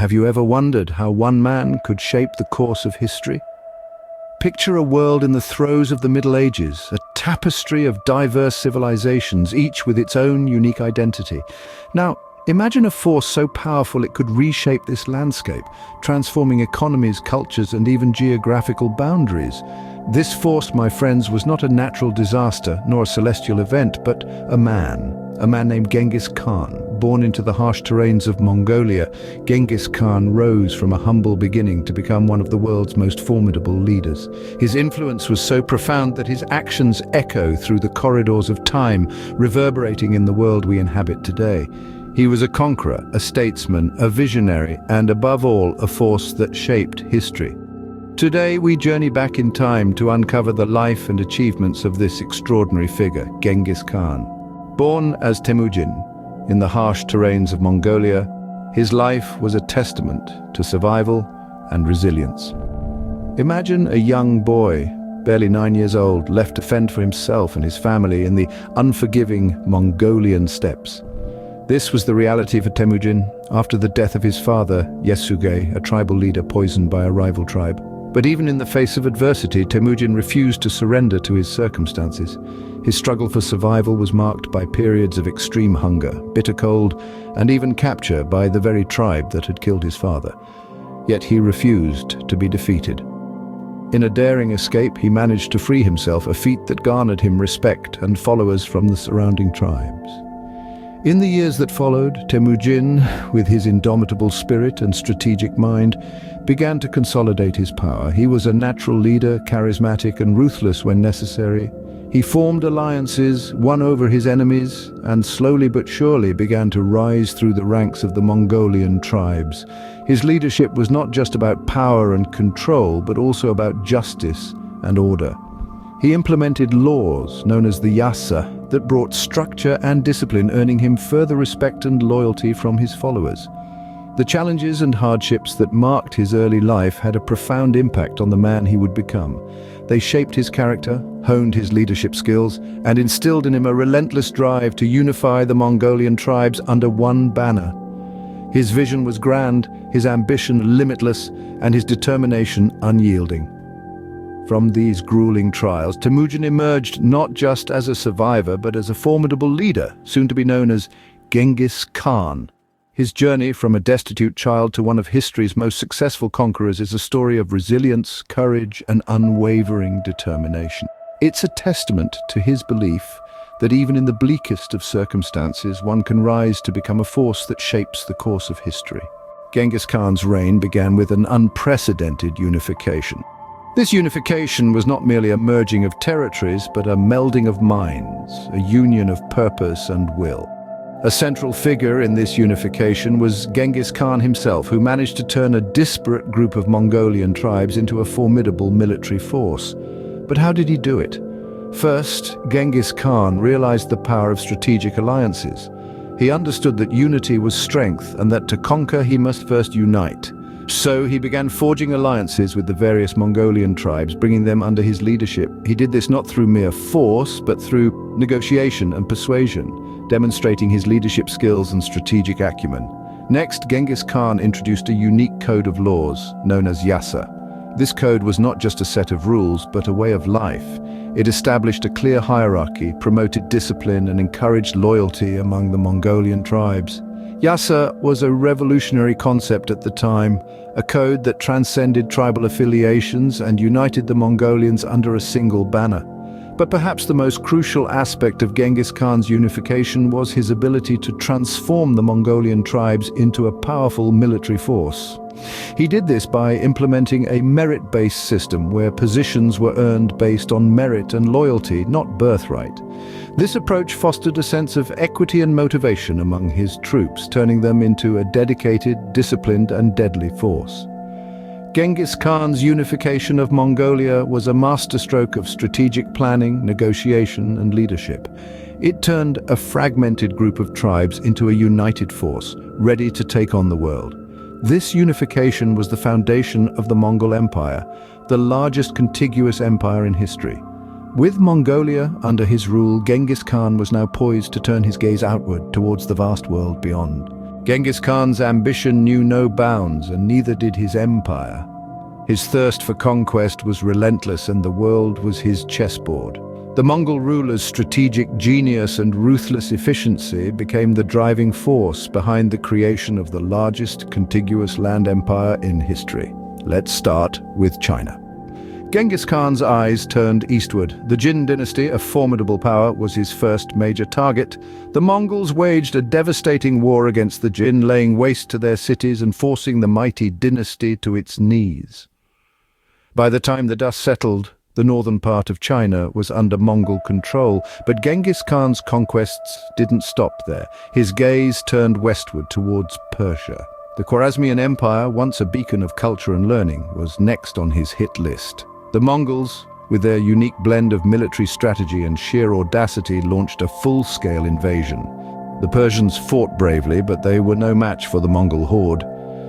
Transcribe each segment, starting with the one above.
Have you ever wondered how one man could shape the course of history? Picture a world in the throes of the Middle Ages, a tapestry of diverse civilizations, each with its own unique identity. Now, imagine a force so powerful it could reshape this landscape, transforming economies, cultures, and even geographical boundaries. This force, my friends, was not a natural disaster nor a celestial event, but a man named Genghis Khan. Born into the harsh terrains of Mongolia, Genghis Khan rose from a humble beginning to become one of the world's most formidable leaders. His influence was so profound that his actions echo through the corridors of time, reverberating in the world we inhabit today. He was a conqueror, a statesman, a visionary, and above all, a force that shaped history. Today, we journey back in time to uncover the life and achievements of this extraordinary figure, Genghis Khan. Born as Temujin in the harsh terrains of Mongolia, his life was a testament to survival and resilience. Imagine a young boy, barely 9 years old, left to fend for himself and his family in the unforgiving Mongolian steppes. This was the reality for Temujin after the death of his father, Yesugei, a tribal leader poisoned by a rival tribe. But even in the face of adversity, Temujin refused to surrender to his circumstances. His struggle for survival was marked by periods of extreme hunger, bitter cold, and even capture by the very tribe that had killed his father. Yet he refused to be defeated. In a daring escape, he managed to free himself, a feat that garnered him respect and followers from the surrounding tribes. In the years that followed, Temujin, with his indomitable spirit and strategic mind, began to consolidate his power. He was a natural leader, charismatic and ruthless when necessary. He formed alliances, won over his enemies, and slowly but surely began to rise through the ranks of the Mongolian tribes. His leadership was not just about power and control, but also about justice and order. He implemented laws, known as the Yasa, that brought structure and discipline, earning him further respect and loyalty from his followers. The challenges and hardships that marked his early life had a profound impact on the man he would become. They shaped his character, honed his leadership skills, and instilled in him a relentless drive to unify the Mongolian tribes under one banner. His vision was grand, his ambition limitless, and his determination unyielding. From these grueling trials, Temujin emerged not just as a survivor, but as a formidable leader, soon to be known as Genghis Khan. His journey from a destitute child to one of history's most successful conquerors is a story of resilience, courage, and unwavering determination. It's a testament to his belief that even in the bleakest of circumstances, one can rise to become a force that shapes the course of history. Genghis Khan's reign began with an unprecedented unification. This unification was not merely a merging of territories, but a melding of minds, a union of purpose and will. A central figure in this unification was Genghis Khan himself, who managed to turn a disparate group of Mongolian tribes into a formidable military force. But how did he do it? First, Genghis Khan realized the power of strategic alliances. He understood that unity was strength and that to conquer he must first unite. So he began forging alliances with the various Mongolian tribes, bringing them under his leadership. He did this not through mere force, but through negotiation and persuasion, demonstrating his leadership skills and strategic acumen. Next, Genghis Khan introduced a unique code of laws, known as Yasa. This code was not just a set of rules, but a way of life. It established a clear hierarchy, promoted discipline, and encouraged loyalty among the Mongolian tribes. Yasa was a revolutionary concept at the time, a code that transcended tribal affiliations and united the Mongolians under a single banner. But perhaps the most crucial aspect of Genghis Khan's unification was his ability to transform the Mongolian tribes into a powerful military force. He did this by implementing a merit-based system where positions were earned based on merit and loyalty, not birthright. This approach fostered a sense of equity and motivation among his troops, turning them into a dedicated, disciplined, and deadly force. Genghis Khan's unification of Mongolia was a masterstroke of strategic planning, negotiation, and leadership. It turned a fragmented group of tribes into a united force, ready to take on the world. This unification was the foundation of the Mongol Empire, the largest contiguous empire in history. With Mongolia under his rule, Genghis Khan was now poised to turn his gaze outward towards the vast world beyond. Genghis Khan's ambition knew no bounds, and neither did his empire. His thirst for conquest was relentless, and the world was his chessboard. The Mongol ruler's strategic genius and ruthless efficiency became the driving force behind the creation of the largest contiguous land empire in history. Let's start with China. Genghis Khan's eyes turned eastward. The Jin dynasty, a formidable power, was his first major target. The Mongols waged a devastating war against the Jin, laying waste to their cities and forcing the mighty dynasty to its knees. By the time the dust settled, the northern part of China was under Mongol control, but Genghis Khan's conquests didn't stop there. His gaze turned westward towards Persia. The Khwarezmian Empire, once a beacon of culture and learning, was next on his hit list. The Mongols, with their unique blend of military strategy and sheer audacity, launched a full-scale invasion. The Persians fought bravely, but they were no match for the Mongol horde.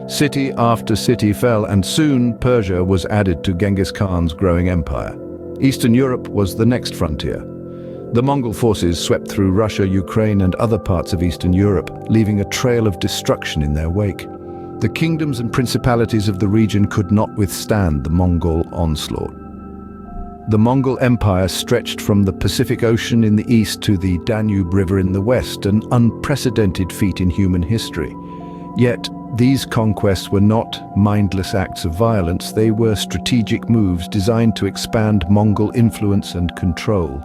City after city fell, and soon Persia was added to Genghis Khan's growing empire. Eastern Europe was the next frontier. The Mongol forces swept through Russia, Ukraine, and other parts of Eastern Europe, leaving a trail of destruction in their wake. The kingdoms and principalities of the region could not withstand the Mongol onslaught. The Mongol Empire stretched from the Pacific Ocean in the east to the Danube River in the west, an unprecedented feat in human history. Yet, these conquests were not mindless acts of violence. They were strategic moves designed to expand Mongol influence and control.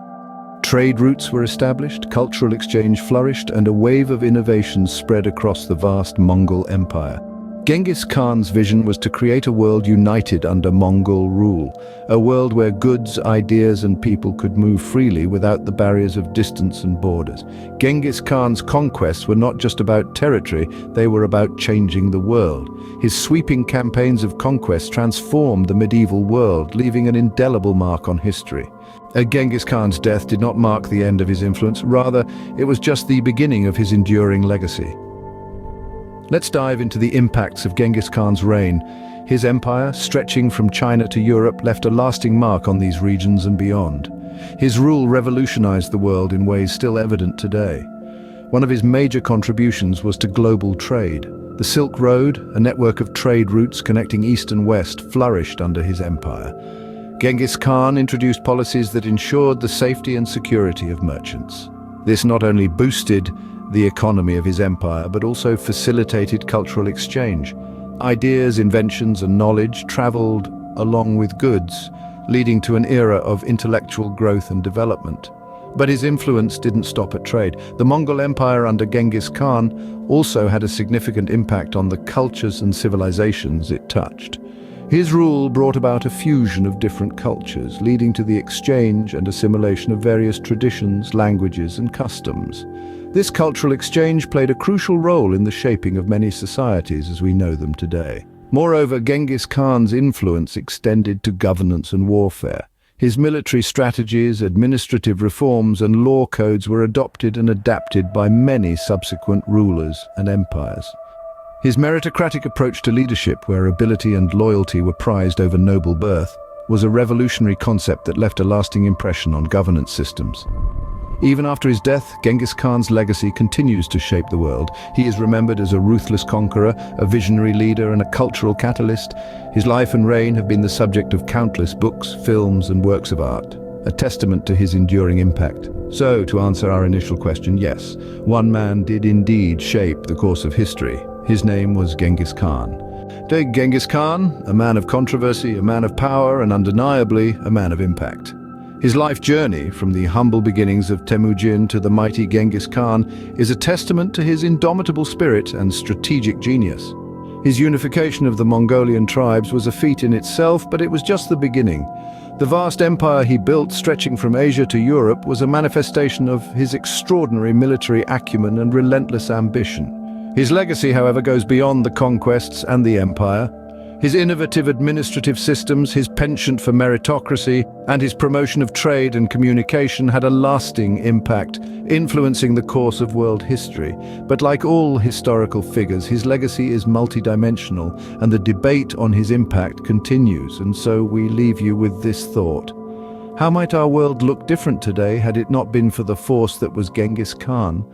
Trade routes were established, cultural exchange flourished, and a wave of innovations spread across the vast Mongol Empire. Genghis Khan's vision was to create a world united under Mongol rule, a world where goods, ideas, and people could move freely without the barriers of distance and borders. Genghis Khan's conquests were not just about territory, they were about changing the world. His sweeping campaigns of conquest transformed the medieval world, leaving an indelible mark on history. Genghis Khan's death did not mark the end of his influence, rather, it was just the beginning of his enduring legacy. Let's dive into the impacts of Genghis Khan's reign. His empire, stretching from China to Europe, left a lasting mark on these regions and beyond. His rule revolutionized the world in ways still evident today. One of his major contributions was to global trade. The Silk Road, a network of trade routes connecting east and west, flourished under his empire. Genghis Khan introduced policies that ensured the safety and security of merchants. This not only boosted the economy of his empire, but also facilitated cultural exchange. Ideas, inventions, and knowledge traveled along with goods, leading to an era of intellectual growth and development. But his influence didn't stop at trade. The Mongol Empire under Genghis Khan also had a significant impact on the cultures and civilizations it touched. His rule brought about a fusion of different cultures, leading to the exchange and assimilation of various traditions, languages, and customs. This cultural exchange played a crucial role in the shaping of many societies as we know them today. Moreover, Genghis Khan's influence extended to governance and warfare. His military strategies, administrative reforms, and law codes were adopted and adapted by many subsequent rulers and empires. His meritocratic approach to leadership, where ability and loyalty were prized over noble birth, was a revolutionary concept that left a lasting impression on governance systems. Even after his death, Genghis Khan's legacy continues to shape the world. He is remembered as a ruthless conqueror, a visionary leader, and a cultural catalyst. His life and reign have been the subject of countless books, films, and works of art, a testament to his enduring impact. So, to answer our initial question, yes, one man did indeed shape the course of history. His name was Genghis Khan. Genghis Khan, a man of controversy, a man of power, and undeniably a man of impact. His life journey, from the humble beginnings of Temujin to the mighty Genghis Khan, is a testament to his indomitable spirit and strategic genius. His unification of the Mongolian tribes was a feat in itself, but it was just the beginning. The vast empire he built, stretching from Asia to Europe, was a manifestation of his extraordinary military acumen and relentless ambition. His legacy, however, goes beyond the conquests and the empire. His innovative administrative systems, his penchant for meritocracy, and his promotion of trade and communication had a lasting impact, influencing the course of world history. But like all historical figures, his legacy is multidimensional, and the debate on his impact continues. And so we leave you with this thought. How might our world look different today had it not been for the force that was Genghis Khan?